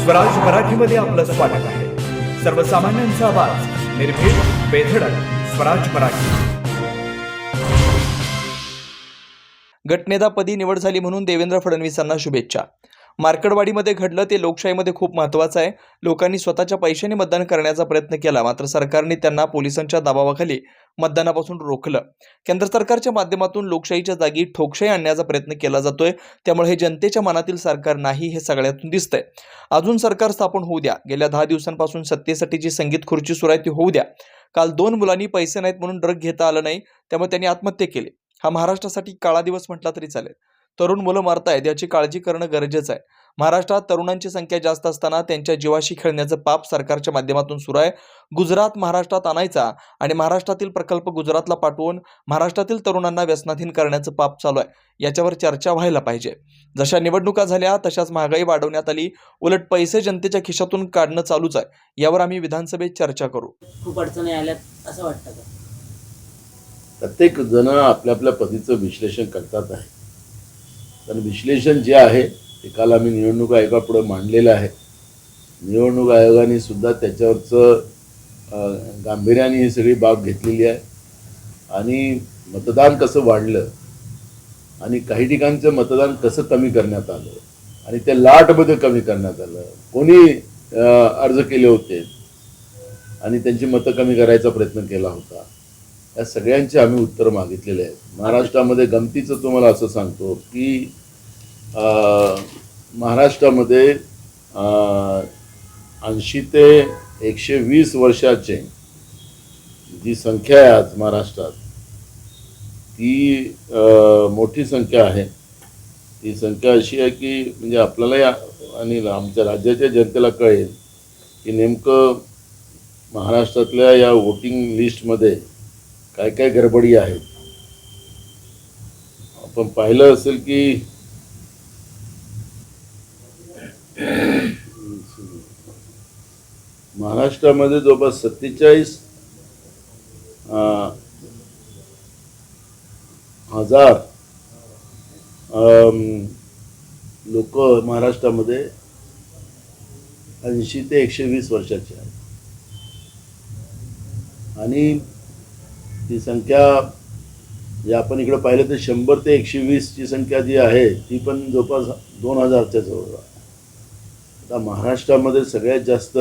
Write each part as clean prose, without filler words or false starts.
स्वराज मराठीमध्ये आपलं स्वागत आहे. सर्वसामान्यांचा आवाज, निर्भीड, बेधडक, स्वराज मराठी. गटनेतापदी निवड झाली म्हणून देवेंद्र फडणवीसांना शुभेच्छा. मार्कडवाडीमध्ये घडलं ते लोकशाहीमध्ये खूप महत्त्वाचं आहे. लोकांनी स्वतःच्या पैशाने मतदान करण्याचा प्रयत्न केला, मात्र सरकारने त्यांना पोलिसांच्या दबावाखाली मतदानापासून रोखलं. केंद्र सरकारच्या माध्यमातून लोकशाहीच्या जागी ठोकशाही आणण्याचा प्रयत्न केला जातोय. त्यामुळे हे जनतेच्या मनातील सरकार नाही हे सगळ्यातून दिसतंय. अजून सरकार स्थापन होऊ द्या. गेल्या 10 दिवसांपासून सत्तेसाठी जी संगीत खुर्ची सुरू आहे ती होऊ द्या. काल 2 मुलांनी पैसे नाहीत म्हणून ड्रग घेता आलं नाही, त्यामुळे त्यांनी आत्महत्या केली. हा महाराष्ट्रासाठी काळा दिवस म्हटला तरी चालेल. तरुण मुलं मरतायत याची काळजी करणं गरजेचं आहे. महाराष्ट्रात तरुणांची संख्या जास्त असताना त्यांच्या जीवाशी खेळण्याचं पाप सरकारच्या माध्यमातून सुरू आहे. गुजरात महाराष्ट्रात आणायचा आणि महाराष्ट्रातील प्रकल्प गुजरातला पाठवून महाराष्ट्रातील तरुणांना व्यसनाधीन करण्याचं पाप चालू आहे. याच्यावर चर्चा व्हायला पाहिजे. जशा निवडणुका झाल्या तशाच महागाई वाढवण्यात आली. उलट पैसे जनतेच्या खिशातून काढणं चालूच आहे. यावर आम्ही विधानसभेत चर्चा करू. खूप अडचणी आल्यात असं वाटतं का? प्रत्येक जण आपल्या आपल्या पद्धतीचं विश्लेषण करतात आहे. कारण विश्लेषण जे आहे ते काल आम्ही निवडणूक आयोगापुढे मांडलेलं आहे. निवडणूक आयोगाने सुद्धा त्याच्यावरचं गांभीर्याने ही सगळी बाब घेतलेली आहे. आणि मतदान कसं वाढलं आणि काही ठिकाणचं मतदान कसं कमी करण्यात आलं आणि ते लाटमध्ये कमी करण्यात आलं, कोणी अर्ज केले होते आणि त्यांची मतं कमी करायचा प्रयत्न केला होता, या सगळ्यांचे आम्ही उत्तर मागितलेले आहेत. महाराष्ट्रामध्ये गमतीचं तुम्हाला असं सांगतो की महाराष्ट्रामध्ये 80 ते 120 वर्षाचे जी संख्या आहे आज महाराष्ट्रात, ती मोठी संख्या आहे. ती संख्या अशी आहे की म्हणजे आपल्याला आणि आमच्या राज्याच्या जनतेला कळेल की नेमकं महाराष्ट्रातल्या या वोटिंग लिस्टमध्ये काय काय गडबडी आहेत. आपण पाहिलं असेल की महाराष्ट्रामध्ये जवळपास 47,000 लोक महाराष्ट्रामध्ये 80 ते 120 वर्षाचे आहेत. आणि ती संख्या जे आपण इकडे पाहिलं तर 100 ते 120 ची संख्या जी आहे ती पण जवळपास 2000च्या जवळ आहे. आता महाराष्ट्रामध्ये सगळ्यात जास्त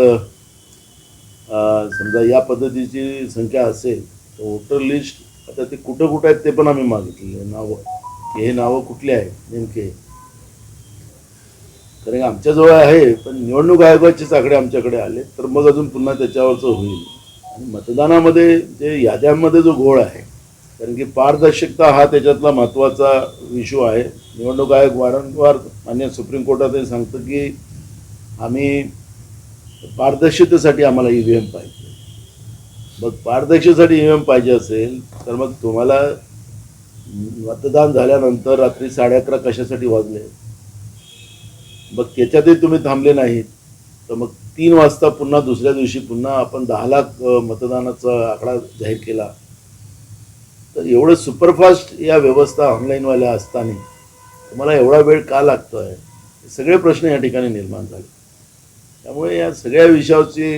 समजा या पद्धतीची संख्या असेल तर वोटर लिस्ट आता ते कुठं कुठं आहेत ते पण आम्ही मागितलेले नावं, की हे नावं कुठले आहेत नेमके. कारण आमच्याजवळ आहे पण निवडणूक आयोगाचेच आकडे आमच्याकडे आले तर मग अजून पुन्हा त्याच्यावरचं होईल. आणि मतदानामध्ये जे याद्यांमध्ये जो घोळ आहे, कारण की पारदर्शकता हा त्याच्यातला महत्त्वाचा इश्यू आहे. निवडणूक आयोग वारंवार मान्य सुप्रीम कोर्टातही सांगतं की आम्ही पारदर्शकतेसाठी आम्हाला EVM पाहिजे. मग पारदर्शकतेसाठी EVM पाहिजे असेल तर मग तुम्हाला मतदान झाल्यानंतर रात्री 11:30 कशासाठी वाजले? मग त्याच्यातही तुम्ही थांबले नाहीत तर मग 3 वाजता पुन्हा दुसऱ्या दिवशी पुन्हा आपण 10 लाख मतदानाचा आकडा जाहीर केला. तर एवढं सुपरफास्ट या व्यवस्था ऑनलाईनवाल्या असताना तुम्हाला एवढा वेळ का लागतो आहे? सगळे प्रश्न या ठिकाणी निर्माण झाले. त्यामुळे या सगळ्या विषयावरची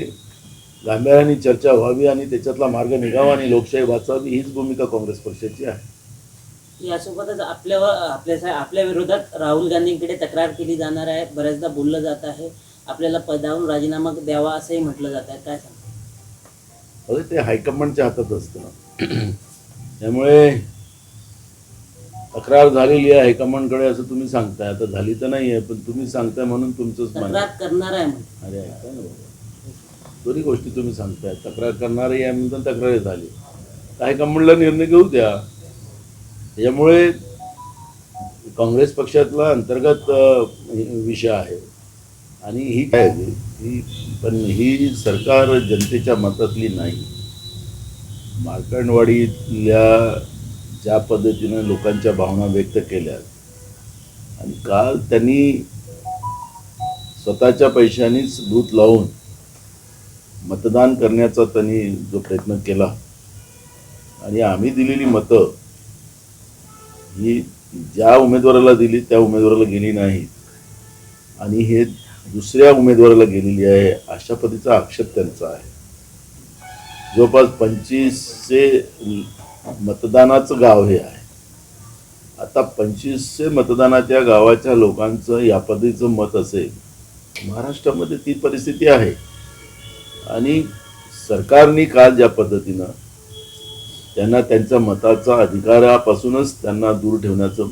गांभीर्याने चर्चा व्हावी आणि त्याच्यातला मार्ग निघावा आणि लोकशाही वाचावी हीच भूमिका काँग्रेस पक्षाची आहे. यासोबतच आपल्या विरोधात राहुल गांधींकडे तक्रार केली जाणार आहे. बऱ्याचदा बोललं जात आहे आपल्याला पदावरून राजीनामा द्यावा असंही म्हटलं जात आहे. काय सांगता? अरे ते हायकमांडच्या हातात असतं. त्यामुळे तक्रार झालेली आहे हायकमांडकडे असं तुम्ही सांगताय. आता झाली तर नाही आहे पण तुम्ही सांगताय म्हणून तुमचंच तक्रार करणार आहे. अरे ऐका ना बाबा, दोन्ही गोष्टी तुम्ही सांगताय. तक्रार करणारही आहे म्हणून तक्रार झाली तर हायकमांडला निर्णय घेऊ द्या. त्यामुळे काँग्रेस पक्षातला अंतर्गत विषय आहे आणि ही काय पण ही सरकार जनतेच्या मतातली नाही. मार्कंडवाडीतल्या ज्या पद्धतीनं लोकांच्या भावना व्यक्त केल्या आणि काल त्यांनी स्वतःच्या पैशांनीच बूथ लावून मतदान करण्याचा त्यांनी जो प्रयत्न केला आणि आम्ही दिलेली मतं ही ज्या उमेदवाराला दिली त्या उमेदवाराला गेली नाहीत आणि हे दुसऱ्या उमेदवाराला गेलेली आहे अशा पद्धतीचा आक्षेप त्यांचा आहे. जवळपास 2500 मतदानाचं गाव हे आहे. आता 2500 मतदानाच्या गावाच्या लोकांचं या पद्धतीचं मत असेल, महाराष्ट्रामध्ये ती परिस्थिती आहे. आणि सरकारने काल ज्या पद्धतीनं त्यांना त्यांच्या मताचा अधिकारापासूनच त्यांना दूर ठेवण्याचा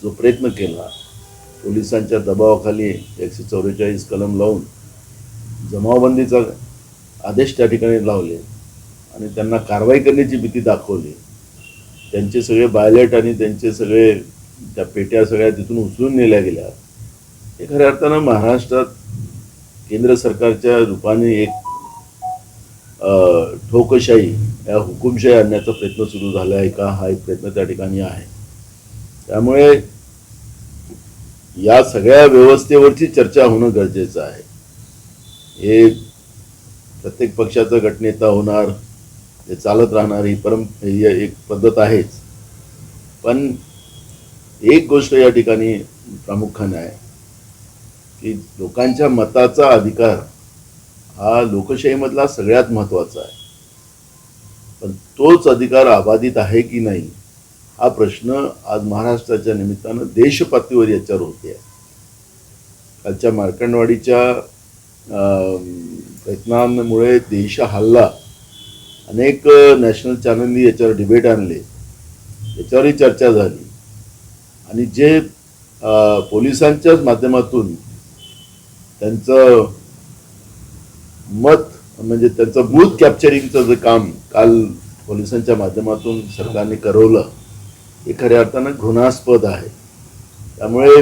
जो प्रयत्न केला, पोलिसांच्या दबावाखाली 144 कलम लावून जमावबंदीचा आदेश त्या ठिकाणी लावले आणि त्यांना कारवाई करण्याची भीती दाखवली. त्यांचे सगळे बायलेट आणि त्यांचे सगळे त्या पेट्या सगळ्या तिथून उचलून नेल्या गेल्या. हे खऱ्या अर्थानं महाराष्ट्रात केंद्र सरकारच्या रूपाने एक ठोकशाही या हुकुमशाही आणण्याचा प्रयत्न सुरू झाला आहे का, हा एक प्रयत्न त्या ठिकाणी आहे. त्यामुळे या सगळ्या व्यवस्थेवरची चर्चा होणं गरजेचं आहे. हे प्रत्येक पक्षाचा गटनेता होणार, हे चालत राहणार, ही एक पद्धत आहेच. पण एक गोष्ट या ठिकाणी प्रामुख्याने आहे की लोकांच्या मताचा अधिकार हा लोकशाहीमधला सगळ्यात महत्त्वाचा आहे. पण तोच अधिकार अबाधित आहे की नाही हा प्रश्न आज महाराष्ट्राच्या निमित्तानं देशपातळीवर याच्यावर होते आहे. कालच्या मार्कंडवाडीच्या प्रयत्नांमुळे देश हल्ला. अनेक नॅशनल चॅनलनी याच्यावर डिबेट आणले, याच्यावरही चर्चा झाली. आणि जे पोलिसांच्याच माध्यमातून त्यांचं मत म्हणजे त्यांचं बूथ कॅप्चरिंगचं जे काम काल पोलिसांच्या माध्यमातून सरकारने करवलं, हे खऱ्या अर्थानं घृणास्पद आहे. त्यामुळे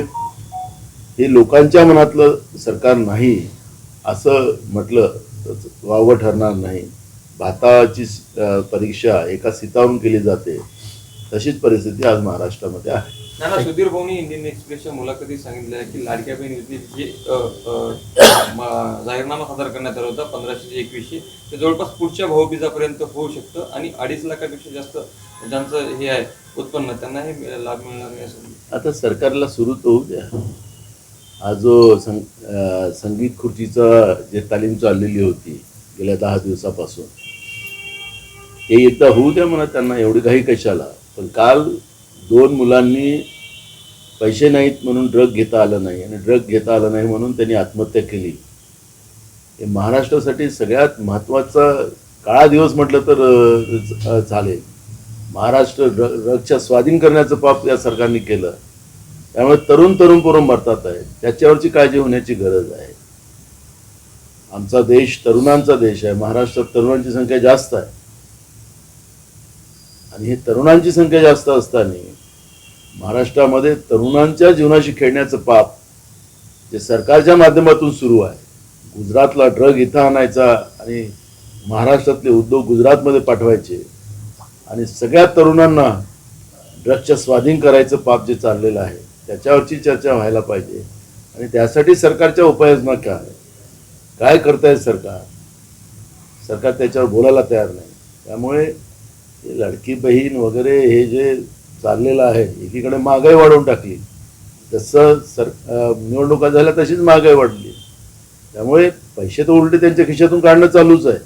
हे लोकांच्या मनातलं सरकार नाही असं म्हटलं तर वावगं ठरणार नाही. भाताची परीक्षा एका सीतावरून केली जाते, तशीच परिस्थिती आज महाराष्ट्रामध्ये आहे. नाना, सुधीर भाऊनी इंडियन एक्सप्रेसच्या मुलाखतीत सांगितलं आहे की लाडक्या बहीण योजनेचे जाहीरनामा सादर करण्यात आला होता 1500 ते 2100, ते जवळपास पुढच्या भाऊबीजापर्यंत होऊ शकतं आणि 2.5 लाखापेक्षा जास्त ज्यांचं हे आहे उत्पन्न त्यांना हे लाभ मिळणार नाही असं. आता सरकारला सुरू तर होऊ द्या. हा जो संगीत खुर्चीचा जे तालीम चाललेली होती गेल्या 10 दिवसापासून, ते एकदा होऊ द्या म्हणा. त्यांना एवढी घाई कशाला. पण काल 2 मुलांनी पैसे नाहीत म्हणून ड्रग घेता आलं नाही आणि ड्रग घेता आलं नाही म्हणून त्यांनी आत्महत्या केली. हे महाराष्ट्रासाठी सगळ्यात महत्त्वाचा काळा दिवस म्हटलं तर चालेल. महाराष्ट्र ड्रगच्या स्वाधीन करण्याचं पाप या सरकारने केलं. त्यामुळे तरुण पोरं मरतात आहेत. त्याच्यावरची काळजी होण्याची गरज आहे. आमचा देश तरुणांचा देश आहे. महाराष्ट्रात तरुणांची संख्या जास्त आहे आणि हे तरुणांची संख्या जास्त असताना महाराष्ट्रामध्ये तरुणांच्या जीवनाशी खेळण्याचं पाप जे सरकारच्या माध्यमातून सुरू आहे. गुजरातला ड्रग इथं आणायचा आणि महाराष्ट्रातले उद्योग गुजरातमध्ये पाठवायचे आणि सगळ्या तरुणांना ड्रगच्या स्वाधीन करायचं पाप जे चाललेलं आहे, त्याच्यावरची चर्चा व्हायला पाहिजे. आणि त्यासाठी सरकारच्या उपाययोजना काय करतायत सरकार त्याच्यावर बोलायला तयार नाही. त्यामुळे हे लाडकी बहीण वगैरे हे जे चाललेलं आहे, एकीकडे महागाई वाढवून टाकली, जसं निवडणुका झाल्या तशीच महागाई वाढली. त्यामुळे पैसे तर उलटे त्यांच्या खिशातून काढणं चालूच आहे.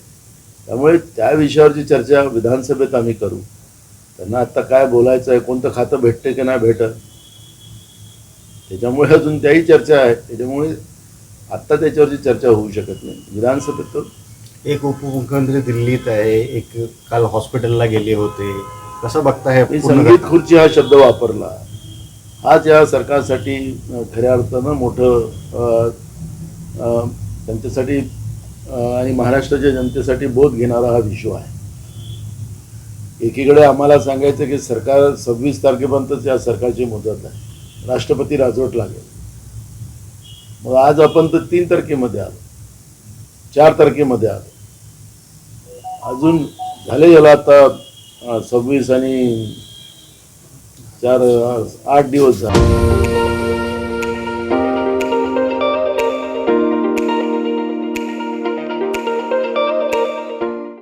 त्यामुळे त्या विषयावरची चर्चा विधानसभेत आम्ही करू. त्यांना आत्ता काय बोलायचं आहे, कोणतं खातं भेटते की नाही भेटत, त्याच्यामुळे अजून त्याही चर्चा आहे. त्याच्यामुळे आत्ता त्याच्यावरची चर्चा होऊ शकत नाही. विधानसभेत तर एक उपमुख्यमंत्री दिल्लीत आहे, एक काल हॉस्पिटलला गेले होते. कसं बघताय? मी संगीत खुर्ची हा शब्द वापरला. हाच या सरकारसाठी खऱ्या अर्थानं मोठं त्यांच्यासाठी आणि महाराष्ट्राच्या जनतेसाठी बोध घेणारा हा विषय आहे. एकीकडे आम्हाला सांगायचं की सरकार 26 तारखेपर्यंतच या सरकारची मुदत आहे, राष्ट्रपती राजवट लागेल. मग आज आपण तर 3 तारखेमध्ये आलो, 4 तारखेमध्ये आलो, अजून झाले याला आता 26 आणि 4 8 दिवस झाले.